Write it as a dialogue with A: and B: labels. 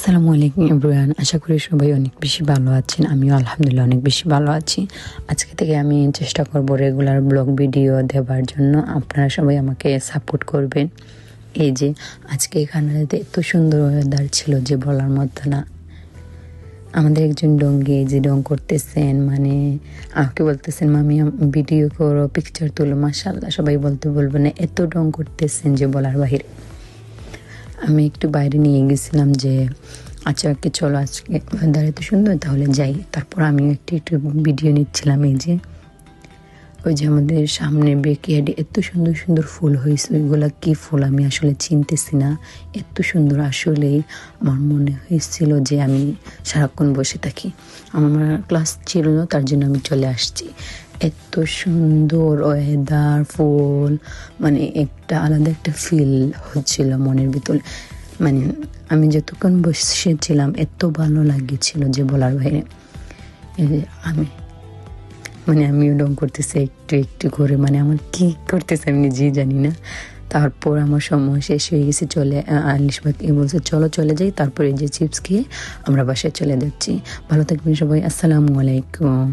A: আসসালামু আলাইকুম এভরিওয়ান, আশা করি সবাই অনেক বেশি ভালো আছেন। আমিও আলহামদুলিল্লাহ অনেক বেশি ভালো আছি। আজকে থেকে আমি চেষ্টা করব রেগুলার ব্লগ ভিডিও দেওয়ার জন্য। আপনারা সবাই আমাকে সাপোর্ট করবেন। এই যে আজকে এখানে এত সুন্দর ওয়েদার ছিল যে বলার মতো না। আমাদের একজন ডঙ্গি যে ডং করতেছেন, মানে আমাকে বলতেছেন মামি ভিডিও করো, পিকচার তুলো। মাশাআল্লাহ, সবাই বলবো না, এত ডং করতেছেন যে বলার বাহিরে। আমি একটু বাইরে নিয়ে গেছিলাম যে আচ্ছা ওকে চলো, আজকে ওয়েদার এত সুন্দর, তাহলে যাই। তারপর আমিও একটু ভিডিও নিচ্ছিলাম। এই যে ওই যে আমাদের সামনে বেকিয়ার্ডে এত সুন্দর সুন্দর ফুল হয়েছে, ওইগুলা কি ফুল আমি আসলে চিনতেছি না। এত সুন্দর, আসলেই আমার মনে হয়েছিল যে আমি সারাক্ষণ বসে থাকি। আমার ক্লাস ছিল না, তার জন্য আমি চলে আসছি। এত সুন্দর ওয়েদার, ফুল, মানে একটা আলাদা একটা ফিল হচ্ছিল মনের ভিতরে। মানে আমি যতক্ষণ বসেছিলাম এত ভালো লাগছিল যে বলার বাইরে। আমিও ডং করতেছি একটু একটু করে, মানে আমার কি করতেছে আমি নিজেই জানি না। তারপর আমার সময় শেষ হয়ে গেছে, আলিশ বলছে চলো চলে যাই। তারপরে যে চিপস খেয়ে আমরা বাসায় চলে যাচ্ছি। ভালো থাকবেন সবাই, আসসালামু আলাইকুম।